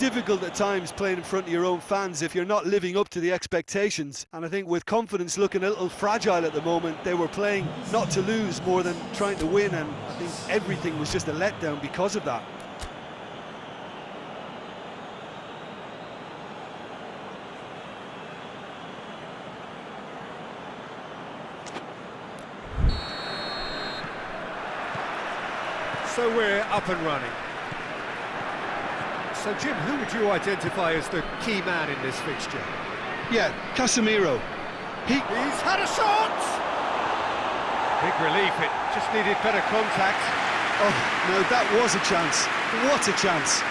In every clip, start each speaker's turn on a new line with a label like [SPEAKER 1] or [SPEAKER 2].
[SPEAKER 1] difficult at times playing in front of your own fans if you're not living up to the expectations. And I think with confidence looking a little fragile at the moment, they were playing not to lose more than trying to win, and I think everything was just a letdown because of that.
[SPEAKER 2] So we're up and running. So Jim, who would you identify as the key man in this fixture?
[SPEAKER 1] Yeah, Casemiro.
[SPEAKER 2] He's had a shot! Big relief, it just needed better contact.
[SPEAKER 1] Oh, no, that was a chance. What a chance.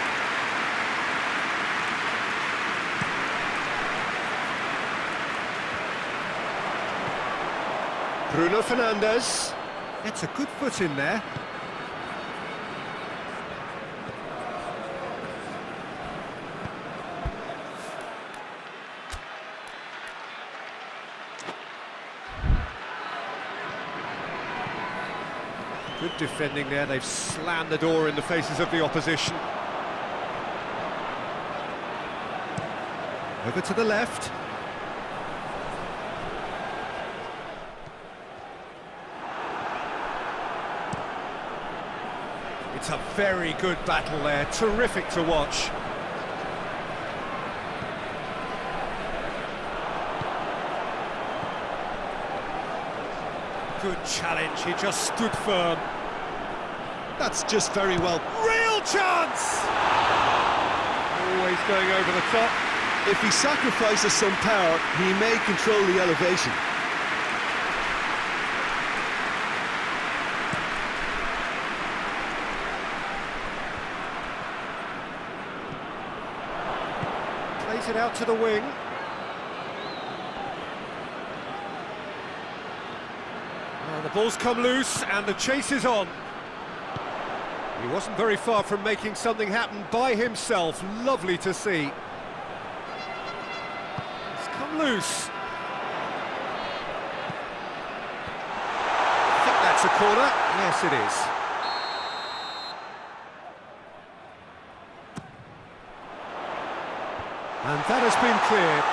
[SPEAKER 2] Bruno Fernandes. It's a good foot in there. Good defending there, they've slammed the door in the faces of the opposition. Over to the left. It's a very good battle there, terrific to watch. Good challenge, he just stood firm.
[SPEAKER 1] That's just very well.
[SPEAKER 2] Real chance! Always going over the top.
[SPEAKER 1] If he sacrifices some power, he may control the elevation.
[SPEAKER 2] Plays it out to the wing. The ball's come loose and the chase is on. He wasn't very far from making something happen by himself. Lovely to see. It's come loose. I think that's a corner. Yes, it is. And that has been cleared.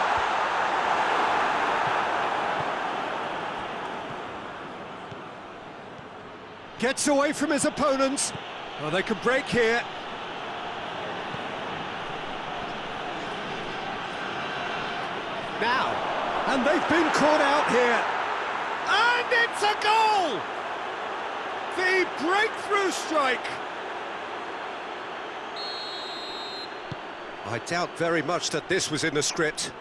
[SPEAKER 2] Gets away from his opponents. Oh, they can break here. Now, and they've been caught out here. And it's a goal! The breakthrough strike. I doubt very much that this was in the script.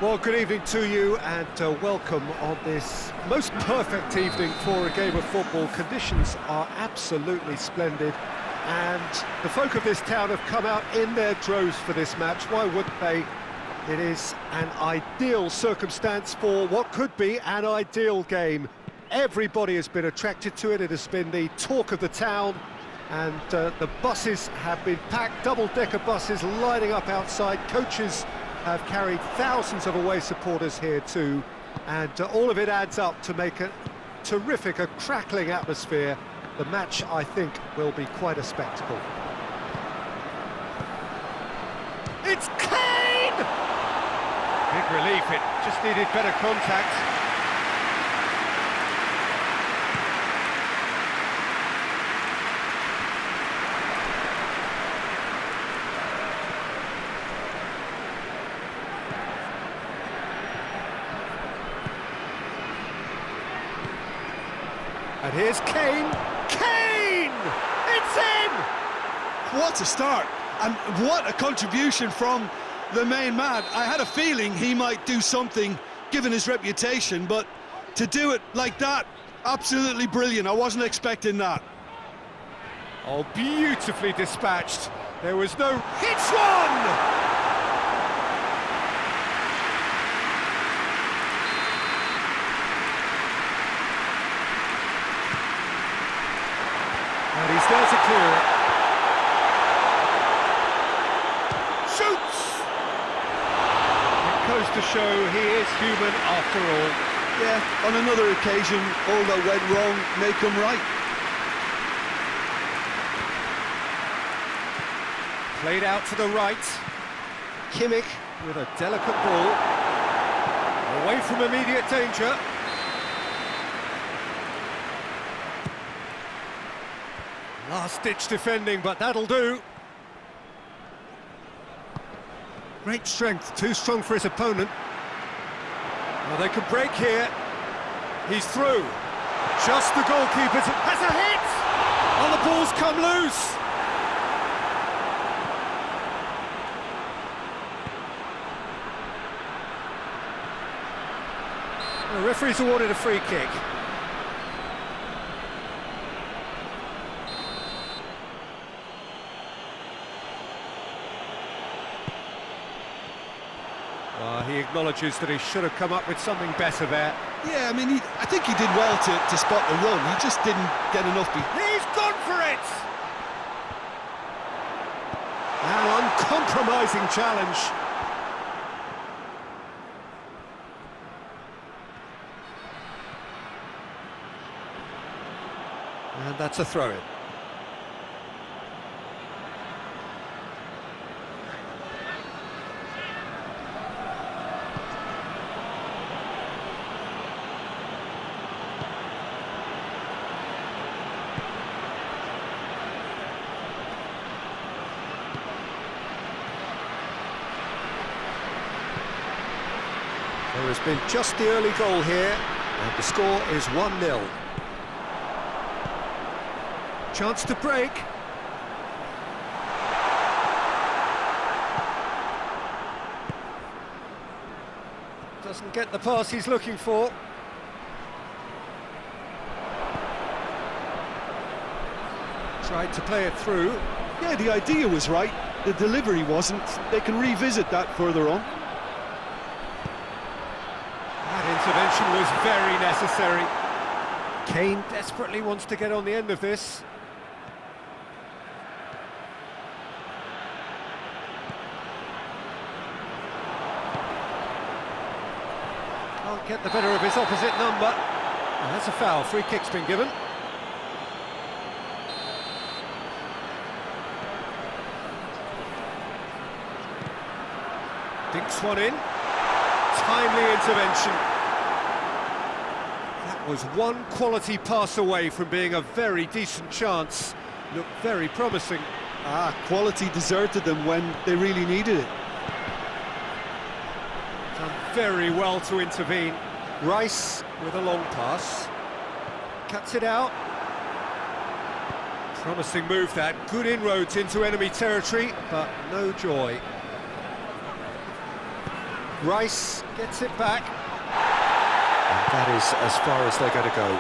[SPEAKER 2] Well, good evening to you and welcome on this most perfect evening for a game of football. Conditions are absolutely splendid and the folk of this town have come out in their droves for this match. Why wouldn't they? It is an ideal circumstance for what could be an ideal game. Everybody has been attracted to it. It has been the talk of the town and the buses have been packed, double-decker buses lining up outside. Coaches have carried thousands of away supporters here too, and all of it adds up to make a terrific, a crackling atmosphere. The match, I think, will be quite a spectacle. It's Kane! Big relief, it just needed better contact. And here's Kane. Kane! It's in!
[SPEAKER 1] What a start, and what a contribution from the main man. I had a feeling he might do something, given his reputation, but to do it like that, absolutely brilliant. I wasn't expecting that.
[SPEAKER 2] Oh, beautifully dispatched. There was no... Hits one! And he's there to clear it. Shoots! It goes to show he is human after all.
[SPEAKER 1] Yeah, on another occasion, all that went wrong may come right.
[SPEAKER 2] Played out to the right. Kimmich with a delicate ball. Away from immediate danger. Last-ditch defending, but that'll do. Great strength, too strong for his opponent. Well, they can break here. He's through. Just the goalkeeper has a hit! Oh, the ball's come loose! The referee's awarded a free kick. He acknowledges that he should have come up with something better there.
[SPEAKER 1] Yeah, I mean, I think he did well to spot the run. He just didn't get enough
[SPEAKER 2] He's gone for it! An uncompromising challenge. And that's a throw-in. There has been just the early goal here, and the score is 1-0. Chance to break. Doesn't get the pass he's looking for. Tried to play it through.
[SPEAKER 1] Yeah, the idea was right, the delivery wasn't. They can revisit that further on.
[SPEAKER 2] Intervention was very necessary. Kane desperately wants to get on the end of this. Can't get the better of his opposite number. And that's a foul. Free kick's been given. Dinks one in. Timely intervention. That was one quality pass away from being a very decent chance. Looked very promising.
[SPEAKER 1] Quality deserted them when they really needed it.
[SPEAKER 2] Done very well to intervene. Rice with a long pass. Cuts it out. Promising move that. Good inroads into enemy territory, but no joy. Rice gets it back. And that is as far as they're going to go.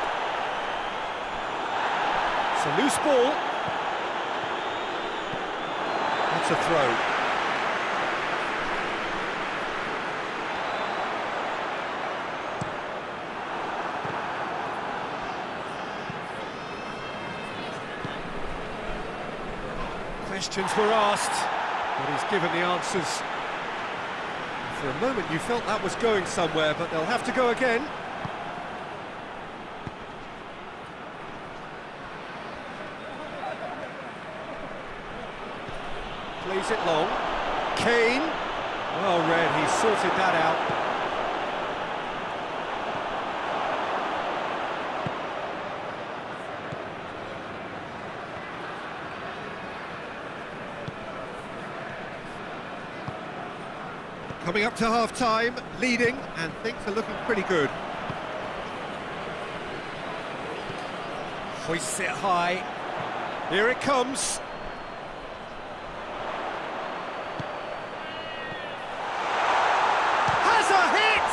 [SPEAKER 2] It's a loose ball. That's a throw. Questions were asked, but he's given the answers. For a moment you felt that was going somewhere, but they'll have to go again. Plays it long. Kane. Well read, he sorted that out. Coming up to half-time, leading, and things are looking pretty good. Hoists it high. Here it comes. Has a hit!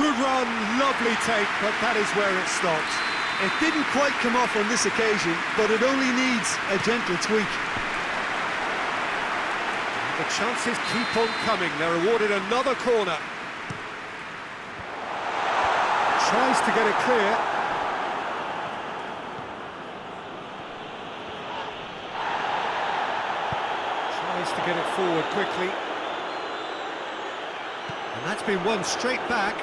[SPEAKER 2] Good run, lovely take, but that is where it stops.
[SPEAKER 1] It didn't quite come off on this occasion, but it only needs a gentle tweak.
[SPEAKER 2] The chances keep on coming. They're awarded another corner. Tries to get it clear. Tries to get it forward quickly. And that's been won straight back.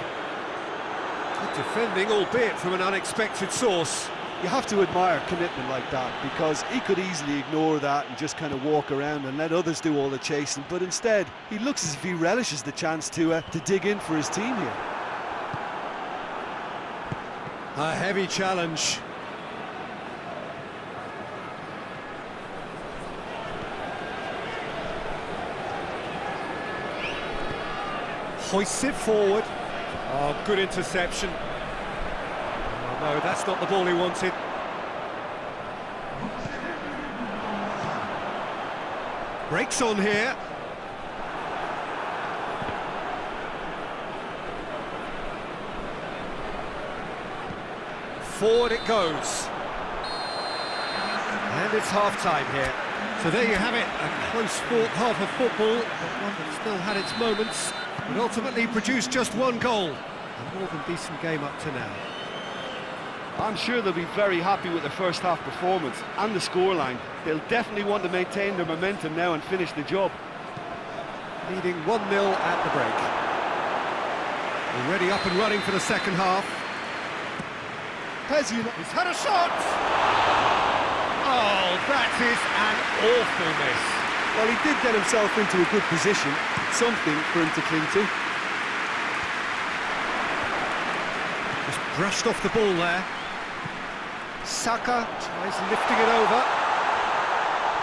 [SPEAKER 2] Good defending, albeit from an unexpected source.
[SPEAKER 1] You have to admire commitment like that, because he could easily ignore that and just kind of walk around and let others do all the chasing, but instead he looks as if he relishes the chance to dig in for his team here.
[SPEAKER 2] A heavy challenge. Hoists it forward. Oh, good interception. No, that's not the ball he wanted. Breaks on here. Forward it goes. And it's half-time here. So there you have it, a close fought half of football, but one that still had its moments, but ultimately produced just one goal. A more than decent game up to now.
[SPEAKER 1] I'm sure they'll be very happy with their first half performance and the scoreline. They'll definitely want to maintain their momentum now and finish the job.
[SPEAKER 2] Leading 1-0 at the break. Already up and running for the second half.
[SPEAKER 1] PES,
[SPEAKER 2] He's had a shot! Oh, that is an awful miss.
[SPEAKER 1] well, he did get himself into a good position, something for him to cling to.
[SPEAKER 2] Just brushed off the ball there. Saka tries lifting it over.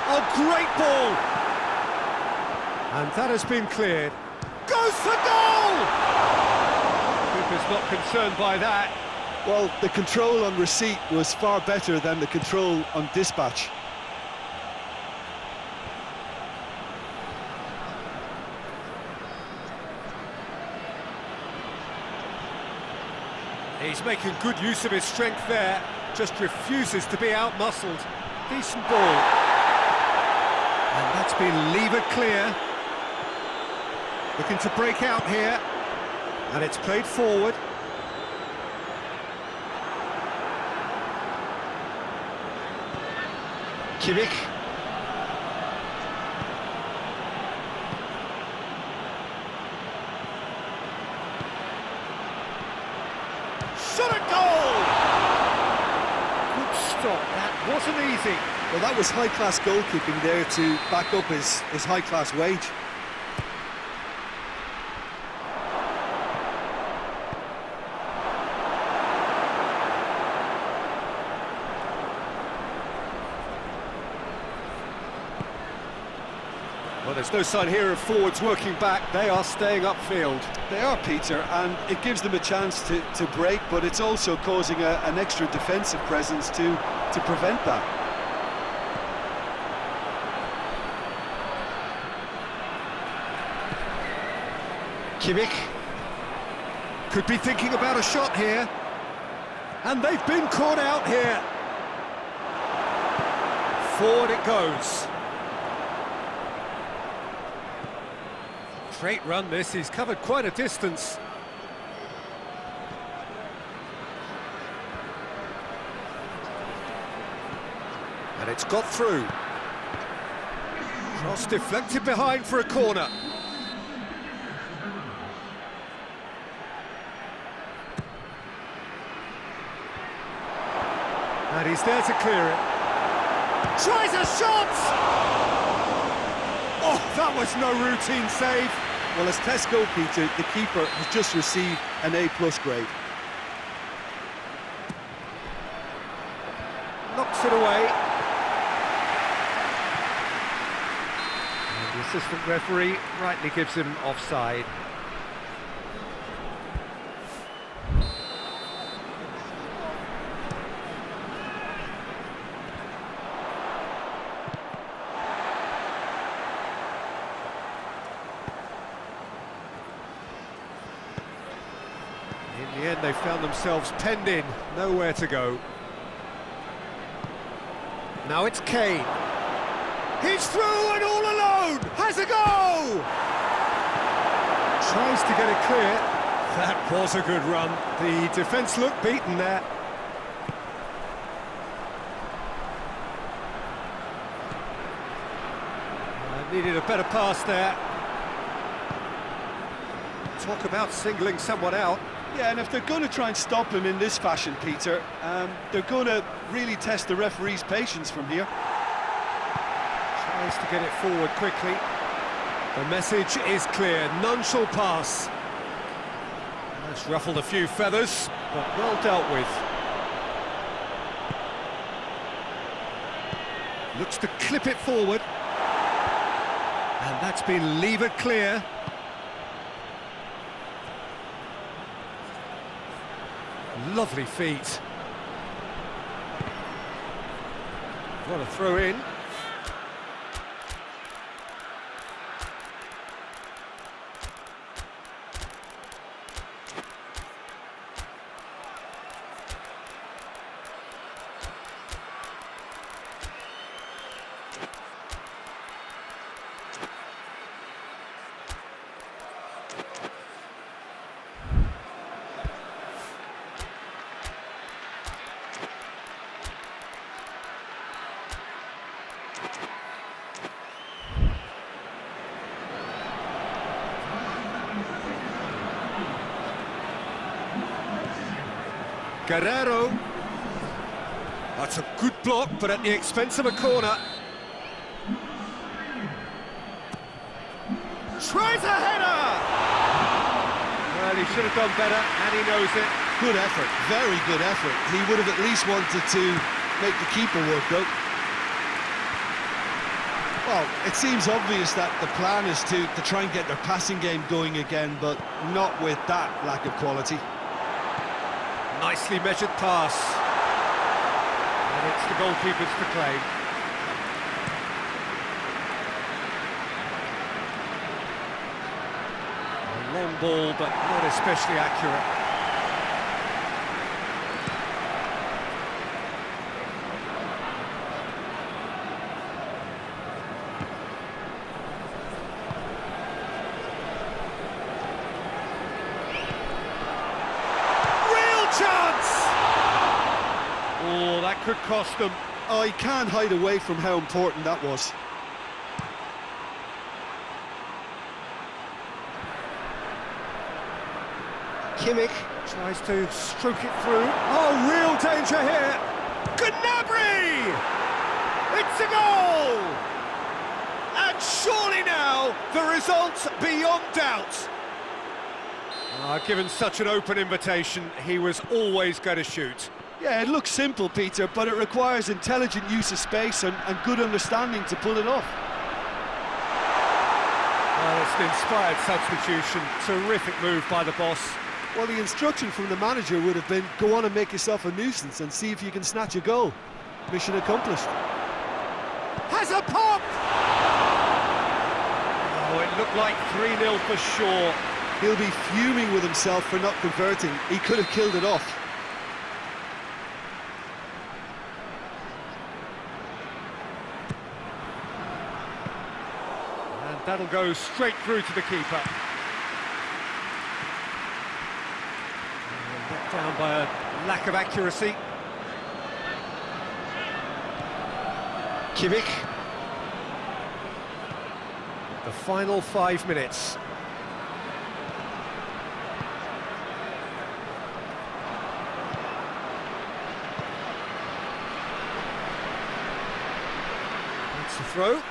[SPEAKER 2] Oh, great ball! And that has been cleared. Goes for goal! Keeper's not concerned by that.
[SPEAKER 1] Well, the control on receipt was far better than the control on dispatch.
[SPEAKER 2] He's making good use of his strength there. Just refuses to be out-muscled. Decent ball. And that's been levered clear. Looking to break out here. And it's played forward. Kimmich. Shot a goal! Good stop, that wasn't easy.
[SPEAKER 1] Well, that was high-class goalkeeping there to back up his high-class wage.
[SPEAKER 2] Well, there's no sign here of forwards working back. They are staying upfield.
[SPEAKER 1] They are, Peter, and it gives them a chance to break, but it's also causing an extra defensive presence to prevent that.
[SPEAKER 2] Kimmich could be thinking about a shot here, and they've been caught out here. Forward it goes. Great run this, he's covered quite a distance. And it's got through. Cross deflected behind for a corner. And he's there to clear it. Tries a shot! Oh, that was no routine save.
[SPEAKER 1] Well, as Tesco, Peter, the keeper has just received an A+ grade.
[SPEAKER 2] Knocks it away. And the assistant referee rightly gives him offside. In the end, they found themselves penned in, nowhere to go. Now it's Kane. He's through and all alone! Has a go! Tries to get it clear. That was a good run. The defence looked beaten there. Needed a better pass there. Talk about singling someone out.
[SPEAKER 1] Yeah, and if they're going to try and stop him in this fashion, Peter, they're going to really test the referee's patience from here.
[SPEAKER 2] Tries to get it forward quickly. The message is clear, none shall pass. That's ruffled a few feathers, but well dealt with. Looks to clip it forward. And that's been levered clear. Lovely feet. What a throw in. Guerrero. That's a good block, but at the expense of a corner. Tries a header! Well, he should have done better, and he knows it.
[SPEAKER 1] Good effort, very good effort. He would have at least wanted to make the keeper work, though. Well, it seems obvious that the plan is to try and get their passing game going again, but not with that lack of quality.
[SPEAKER 2] Nicely measured pass. And it's the goalkeepers to claim. A long ball, but not especially accurate. Oh, that could cost them.
[SPEAKER 1] Oh, he can't hide away from how important that was.
[SPEAKER 2] Kimmich tries to stroke it through. Oh, real danger here. Gnabry! It's a goal! And surely now, the result's beyond doubt. Given such an open invitation, he was always going to shoot.
[SPEAKER 1] Yeah, it looks simple, Peter, but it requires intelligent use of space and good understanding to pull it off.
[SPEAKER 2] Well, it's an inspired substitution. Terrific move by the boss.
[SPEAKER 1] Well, the instruction from the manager would have been, go on and make yourself a nuisance and see if you can snatch a goal. Mission accomplished.
[SPEAKER 2] Has a pop! Oh, it looked like 3-0 for sure.
[SPEAKER 1] He'll be fuming with himself for not converting. He could have killed it off.
[SPEAKER 2] And that'll go straight through to the keeper. Let down by a lack of accuracy. Kimmich. The final 5 minutes. That's the throw.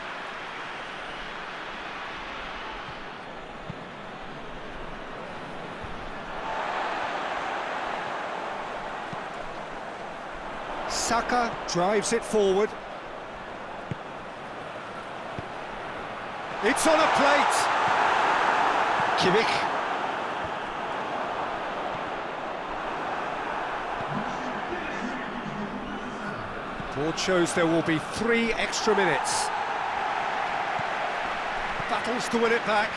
[SPEAKER 2] Saka drives it forward. It's on a plate. Kimmich. Board shows there will be 3 extra minutes. Battles to win it back.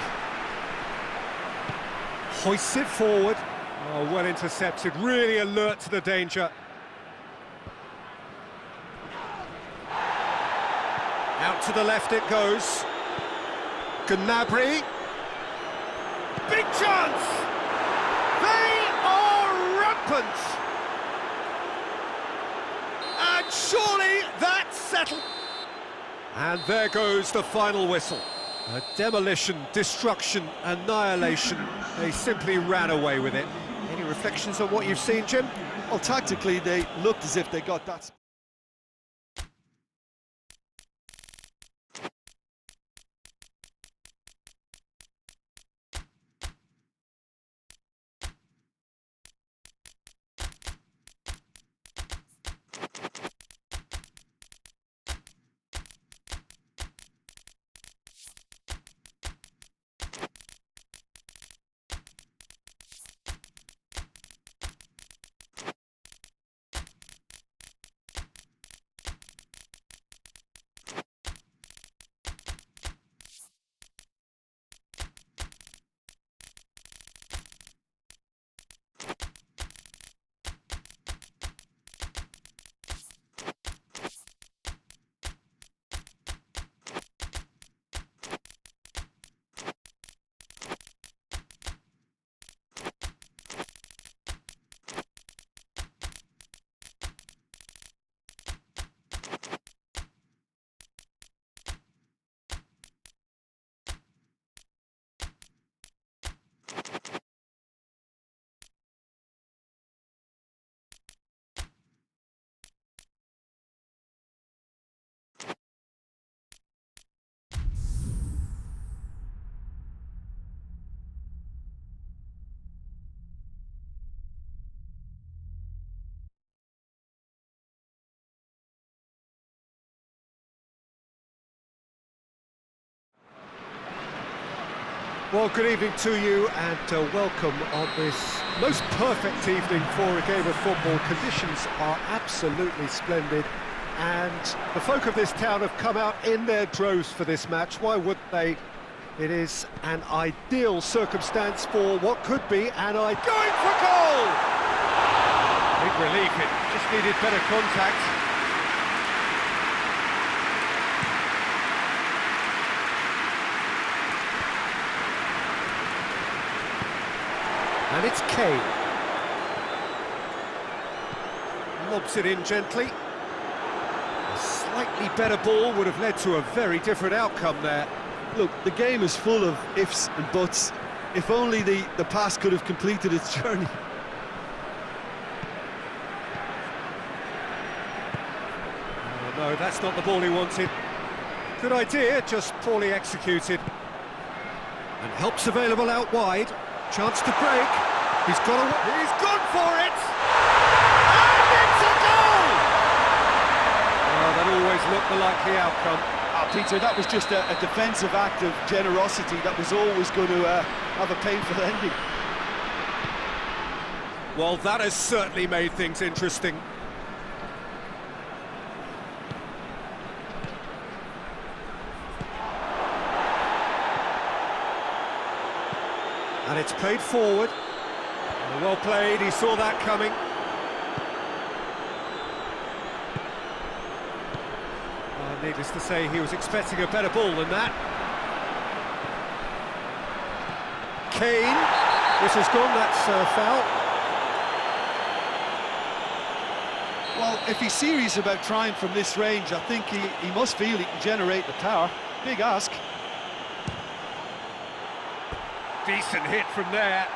[SPEAKER 2] Hoists it forward. Oh, well intercepted, really alert to the danger. Out to the left it goes. Gnabry. Big chance! They are rampant! And surely that's settled. And there goes the final whistle. A demolition, destruction, annihilation. They simply ran away with it. Any reflections on what you've seen, Jim?
[SPEAKER 1] Well, tactically, they looked as if they got that.
[SPEAKER 2] Well, good evening to you and welcome on this most perfect evening for a game of football. Conditions are absolutely splendid and the folk of this town have come out in their droves for this match. Why wouldn't they? It is an ideal circumstance for what could be an going for goal! Big relief, it just needed better contact. And it's Kane. Lobs it in gently. A slightly better ball would have led to a very different outcome there.
[SPEAKER 1] Look, the game is full of ifs and buts. If only the pass could have completed its journey.
[SPEAKER 2] Oh, no, that's not the ball he wanted. Good idea, just poorly executed. And help's available out wide. Chance to break. He's gone for it! And it's a goal! Oh, that always looked the likely outcome.
[SPEAKER 1] Peter, that was just a defensive act of generosity that was always going to have a painful ending.
[SPEAKER 2] Well, that has certainly made things interesting. And it's played forward. Well played, he saw that coming. Needless to say, he was expecting a better ball than that. Kane, this has gone, that's foul.
[SPEAKER 1] Well, if he's serious about trying from this range, I think he must feel he can generate the power. Big ask.
[SPEAKER 2] Decent hit from there.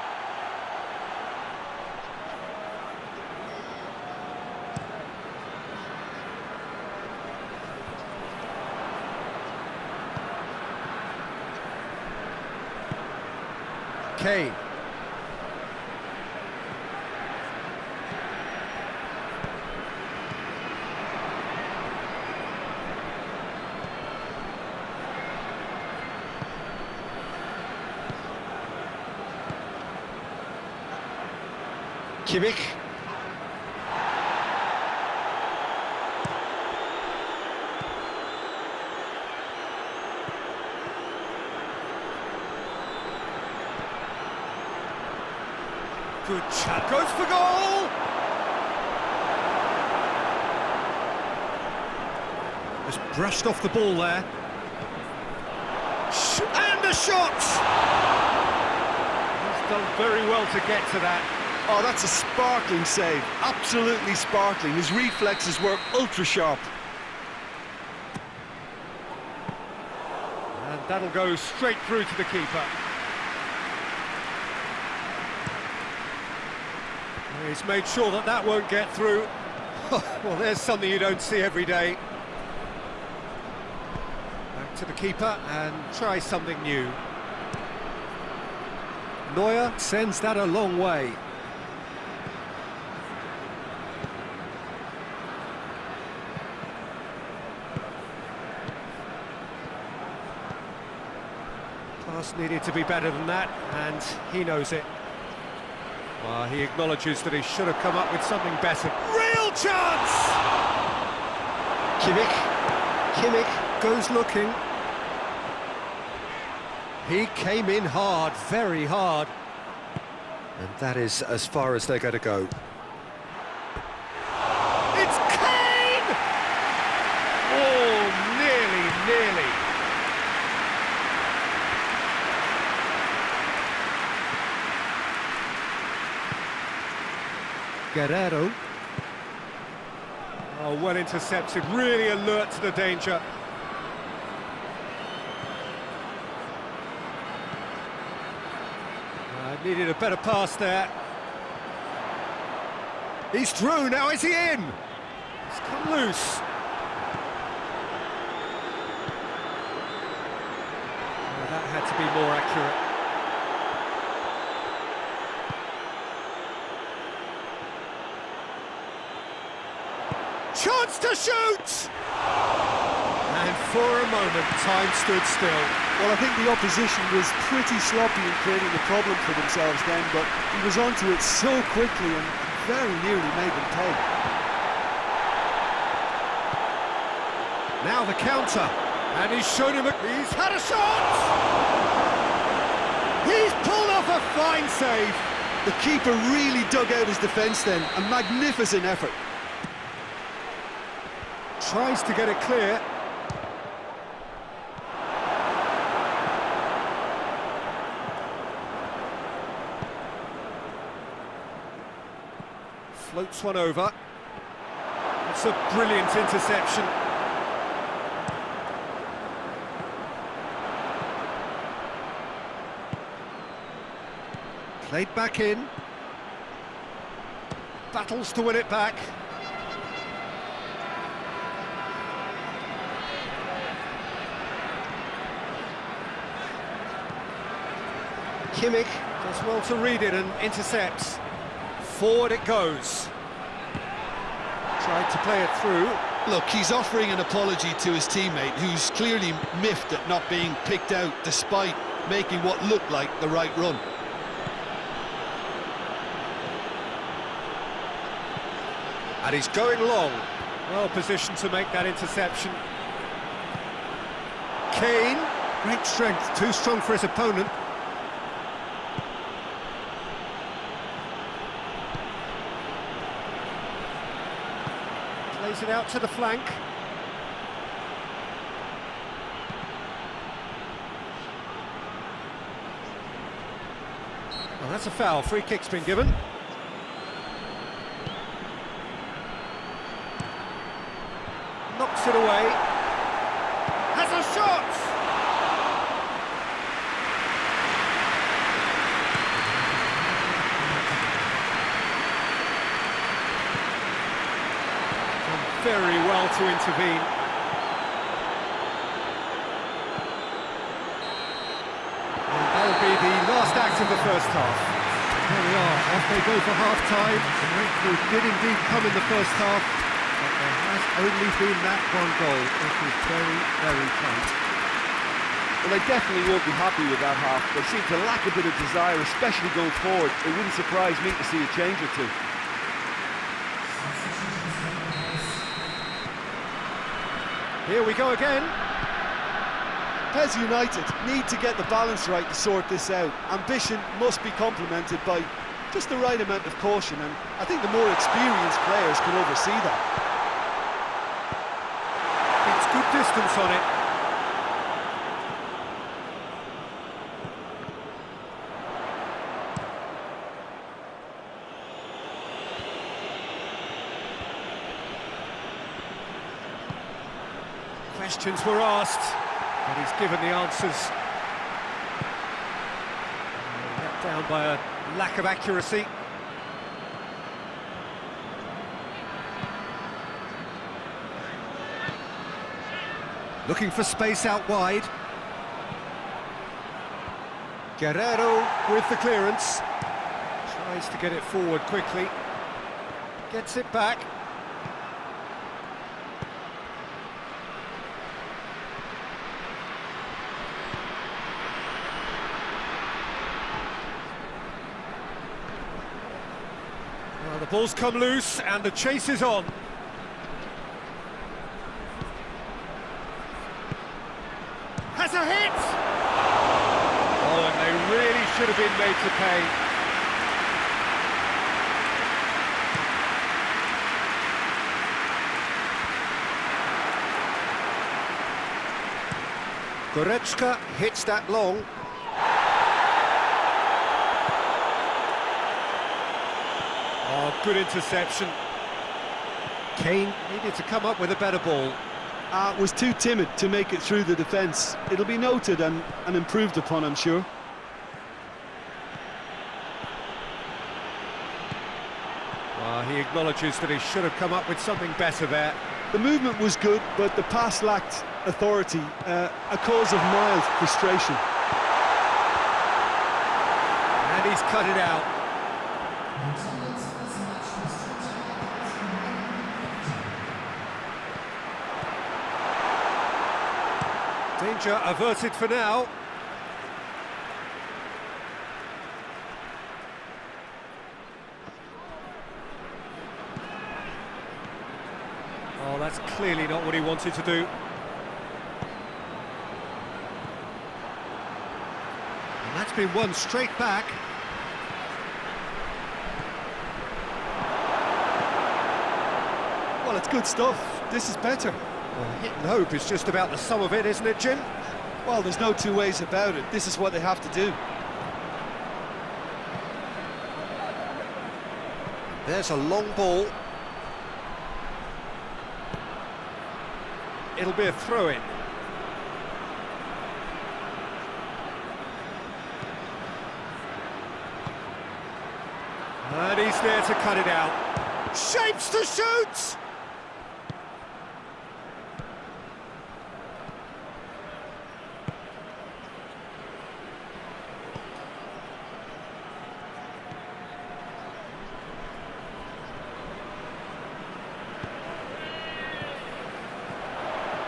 [SPEAKER 2] Kane. Kimmich. Good shot, goes for goal! Just brushed off the ball there. And a shot! He's done very well to get to that.
[SPEAKER 1] Oh, that's a sparkling save, absolutely sparkling. His reflexes were ultra sharp.
[SPEAKER 2] And that'll go straight through to the keeper. He's made sure that that won't get through. Well, there's something you don't see every day. Back to the keeper and try something new. Neuer sends that a long way. Pass needed to be better than that, and he knows it. Well, he acknowledges that he should have come up with something better. Real chance! Kimmich goes looking. He came in hard, very hard. And that is as far as they're going to go. It's Kane! Oh, nearly. Guerrero. Oh, well intercepted, really alert to the danger. Needed a better pass there. He's through, now is he in? He's come loose. Oh, that had to be more accurate. Chance to shoot! And for a moment, time stood still.
[SPEAKER 1] Well, I think the opposition was pretty sloppy in creating the problem for themselves then, but he was onto it so quickly and very nearly made them pay.
[SPEAKER 2] Now the counter, and he's shown him he's had a shot! He's pulled off a fine save.
[SPEAKER 1] The keeper really dug out his defence then, a magnificent effort.
[SPEAKER 2] Tries to get it clear. Floats one over. It's a brilliant interception. Played back in. Battles to win it back. Kimmich does well to read it and intercepts. Forward it goes. Tried to play it through.
[SPEAKER 1] Look, he's offering an apology to his teammate, who's clearly miffed at not being picked out despite making what looked like the right run.
[SPEAKER 2] And he's going long. Well positioned to make that interception. Kane, great strength, too strong for his opponent. Plays it out to the flank. Well, that's a foul. Free kick's been given. Knocks it away. Has a shot! Done very well to intervene. And that'll be the last act of the first half. There we are, off they go for half-time. The breakthrough did indeed come in the first half, but there has only been that one goal. It was very, very tight.
[SPEAKER 3] Well, they definitely won't be happy with that half. They seem to lack a bit of desire, especially going forward. It wouldn't surprise me to see a change or two.
[SPEAKER 2] Here we go again.
[SPEAKER 1] PES United need to get the balance right to sort this out. Ambition must be complemented by just the right amount of caution, and I think the more experienced players can oversee that.
[SPEAKER 2] It's good distance on it. Questions were asked, but he's given the answers. Let down by a lack of accuracy. Looking for space out wide. Guerrero with the clearance. Tries to get it forward quickly. Gets it back. Well, the ball's come loose and the chase is on. Has a hit! Oh, and they really should have been made to pay. Goretzka hits that long. Oh, good interception. Kane needed to come up with a better ball.
[SPEAKER 1] Was too timid to make it through the defence. It'll be noted and improved upon, I'm sure.
[SPEAKER 2] Well, he acknowledges that he should have come up with something better there.
[SPEAKER 1] The movement was good, but the pass lacked authority, a cause of mild frustration.
[SPEAKER 2] And he's cut it out. Danger averted for now. Oh, that's clearly not what he wanted to do. And that's been won straight back.
[SPEAKER 1] Well, it's good stuff. This is better.
[SPEAKER 2] Well, hit and hope is just about the sum of it, isn't it, Jim?
[SPEAKER 1] Well, there's no two ways about it. This is what they have to do.
[SPEAKER 2] There's a long ball. It'll be a throw-in. And he's there to cut it out. Shapes to shoot!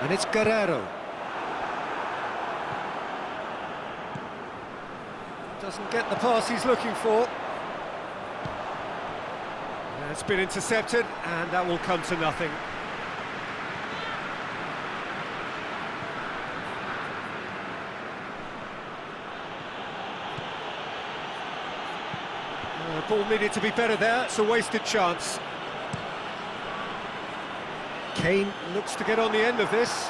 [SPEAKER 2] And it's Guerrero. Doesn't get the pass he's looking for. And it's been intercepted, and that will come to nothing. The ball needed to be better there, it's a wasted chance. Kane looks to get on the end of this.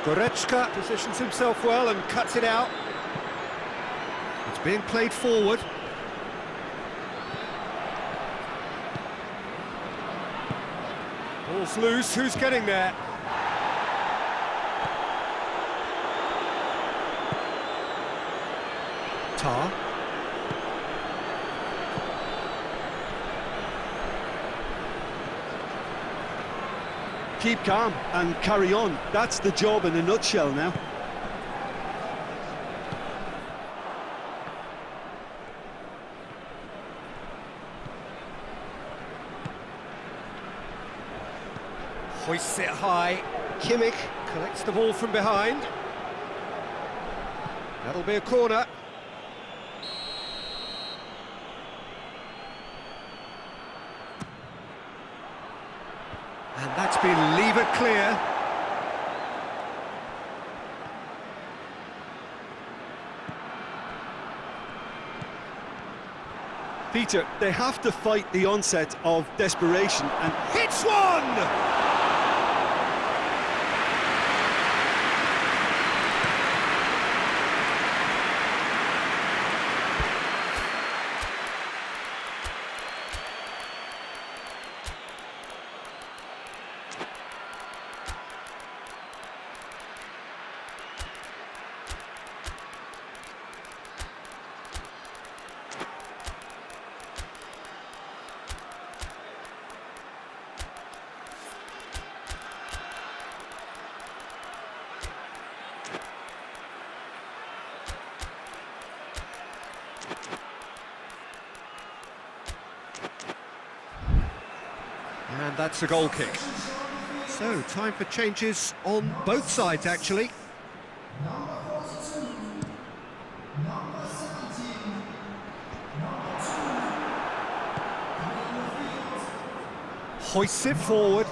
[SPEAKER 2] Goretzka positions himself well and cuts it out. It's being played forward. Ball's loose, who's getting there? Tar.
[SPEAKER 1] Keep calm and carry on. That's the job in a nutshell now.
[SPEAKER 2] Hoists it high. Kimmich collects the ball from behind. That'll be a corner. And that's been levered clear.
[SPEAKER 1] Peter, they have to fight the onset of desperation and
[SPEAKER 2] Hits one! And that's a goal kick. So, time for changes on both sides, actually. Hoists it forward.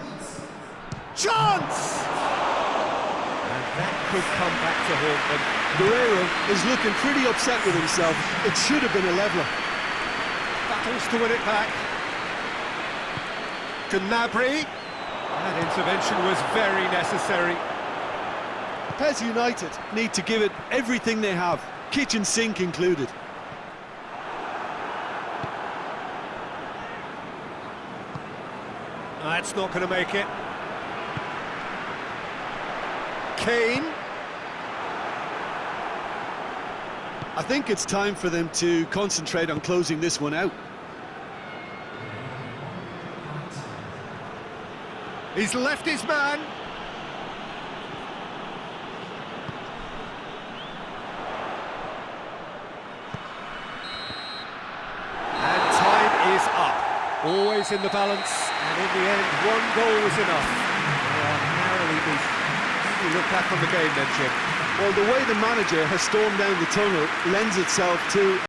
[SPEAKER 2] Chance! And that could come back to haunt them.
[SPEAKER 1] Guerrero is looking pretty upset with himself. It should have been a leveller.
[SPEAKER 2] Battles to win it back. Gnabry. That intervention was very necessary.
[SPEAKER 1] PES United need to give it everything they have, kitchen sink included.
[SPEAKER 2] That's not going to make it. Kane.
[SPEAKER 1] I think it's time for them to concentrate on closing this one out.
[SPEAKER 2] He's left his man. And time is up. Always in the balance, and in the end, one goal was enough. They are narrowly beaten. How do you look back on the game then, Jim?
[SPEAKER 1] Well, the way the manager has stormed down the tunnel lends itself to